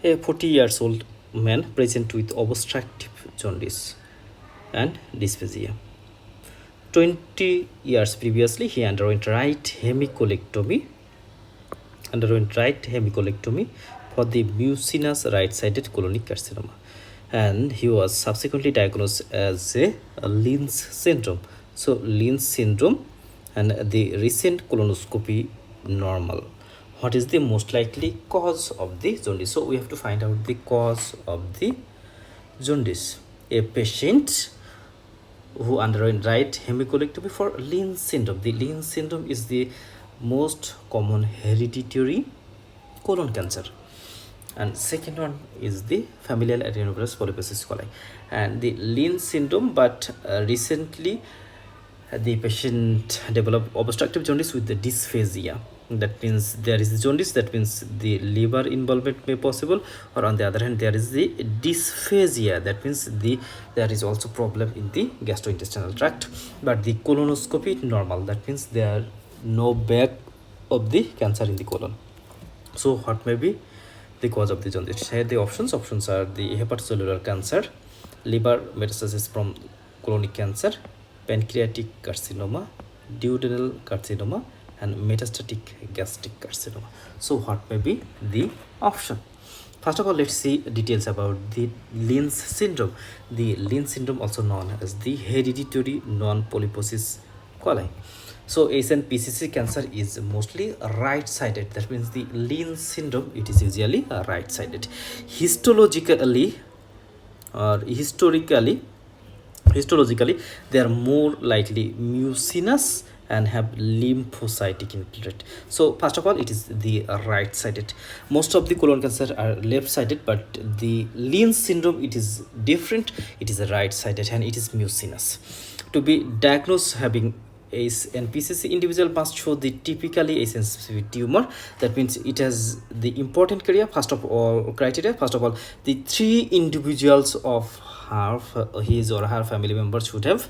A 40 years old man present with obstructive jaundice and dysphagia. 20 years previously, he underwent right hemicolectomy for the mucinous right-sided colonic carcinoma, and he was subsequently diagnosed as a Lynn's syndrome. So Lynn's syndrome and the recent colonoscopy normal. What is the most likely cause of the jaundice? So we have to find out the cause of the jaundice. A patient who underwent right hemicolectomy for Lynn's syndrome. The Lynn's syndrome is the most common hereditary colon cancer, and second one is the familial adenovirus polyposis coli and the Lynn's syndrome, but recently the patient developed obstructive jaundice with the dysphagia. That means there is jaundice, that means the liver involvement may possible, or on the other hand there is the dysphagia, that means there is also problem in the gastrointestinal tract, but the colonoscopy normal, that means there are no back of the cancer in the colon. So what may be the cause of the jaundice? Here the options are the hepatocellular cancer, liver metastasis from colonic cancer, pancreatic carcinoma, duodenal carcinoma, and metastatic gastric carcinoma. So what may be the option? First of all, let's see details about the Lynn's syndrome. The Lynn's syndrome, also known as the hereditary non-polyposis coli. So HMPCC cancer is mostly right-sided. That means the Lynn's syndrome, it is usually right-sided. Histologically, they are more likely mucinous and have lymphocytic infiltrate. So first of all, it is the right-sided. Most of the colon cancer are left-sided, but the Lynn's syndrome, it is different. It is a right-sided and it is mucinous. To be diagnosed having HMPCC, individual must show the typically HMPCC tumor. That means it has the important criteria. First of all, the 3 individuals of his or her family members should have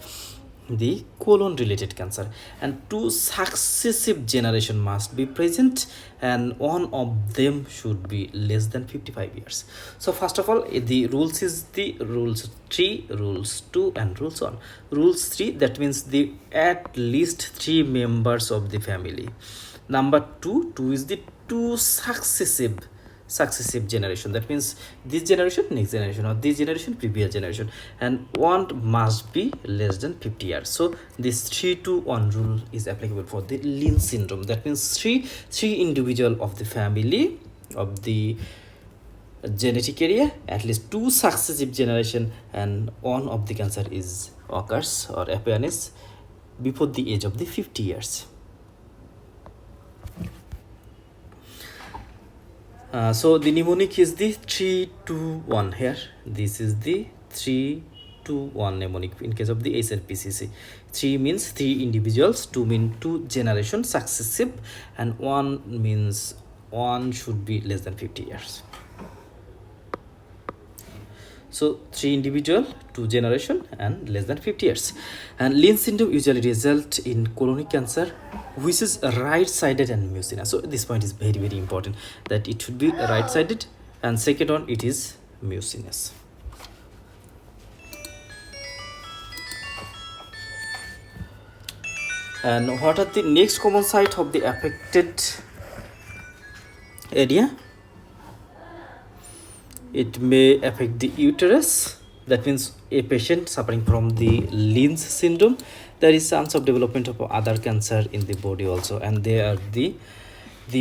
the colon related cancer, and 2 successive generation must be present, and one of them should be less than 55 years. So first of all, the rules is the rules 3, rules 2, and rules 1. Rules 3, that means the at least 3 members of the family. Number 2 is the 2 successive generation, that means this generation, next generation, or this generation, previous generation, and one must be less than 50 years. So this 3-to-1 rule is applicable for the Lynn's syndrome. That means three individual of the family of the genetic area, at least 2 successive generation, and one of the cancer occurs or appearance before the age of the 50 years. So the mnemonic is the 3-to-1 here. This is the 3-to-1 mnemonic in case of the HMPCC. 3 means 3 individuals, 2 means 2 generations successive, and 1 means 1 should be less than 50 years. So 3 individual, 2 generation, and less than 50 years. And Lynn's syndrome usually result in colonic cancer, which is right-sided and mucinous. So this point is very, very important, that it should be right-sided, and second one, it is mucinous. And what are the next common site of the affected area? It may affect the uterus. That means a patient suffering from the Lynn's syndrome, there is chance of development of other cancer in the body also, and they are the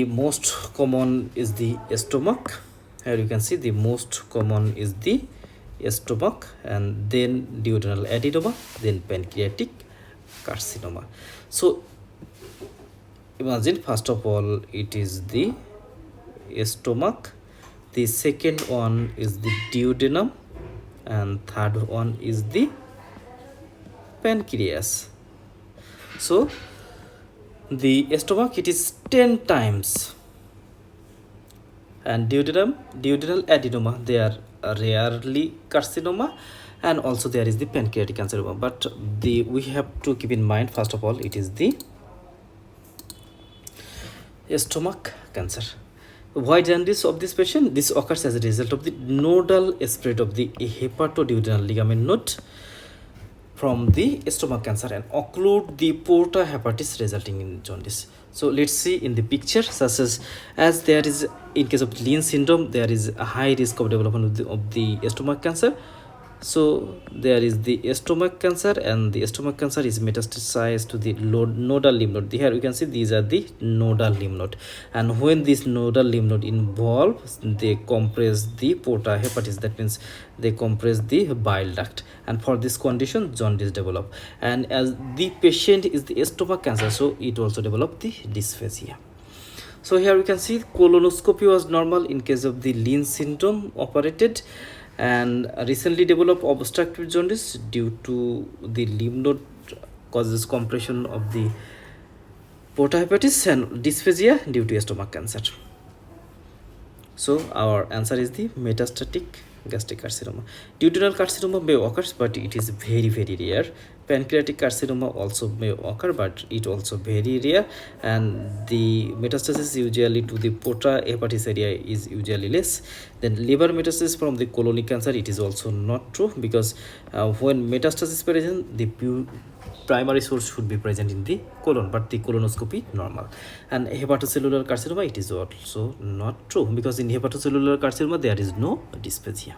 most common is the stomach. Here you can see the most common is the stomach, and then duodenal adenoma, then pancreatic carcinoma. So imagine, first of all, it is the stomach, the second one is the duodenum, and third one is the pancreas. So the stomach, it is 10 times, and duodenal adenoma, they are rarely carcinoma, and also there is the pancreatic carcinoma. But we have to keep in mind, first of all, it is the stomach cancer. Why jaundice of this patient? This occurs as a result of the nodal spread of the hepatoduodenal ligament node from the stomach cancer and occlude the porta hepatis, resulting in jaundice. So let's see in the picture, such as there is, in case of Lean syndrome, there is a high risk of development of the stomach cancer. So there is the stomach cancer, and the stomach cancer is metastasized to the nodal lymph node. Here you can see these are the nodal lymph node, and when this nodal lymph node involves, they compress the porta hepatis. That means they compress the bile duct, and for this condition jaundice develop. And as the patient is the stomach cancer, so it also develop the dysphagia. So here we can see colonoscopy was normal in case of the Lean syndrome operated, and recently developed obstructive jaundice due to the lymph node causes compression of the porta hepatis, and dysphagia due to stomach cancer. So our answer is the metastatic gastric carcinoma. Duodenal carcinoma may occur, but it is very rare. Pancreatic carcinoma also may occur, but it also very rare, and the metastasis usually to the porta hepatis area is usually less. Then liver metastasis from the colonic cancer, it is also not true, because when metastasis present, the primary source should be present in the colon, but the colonoscopy normal. And hepatocellular carcinoma, it is also not true, because in hepatocellular carcinoma there is no dysphagia.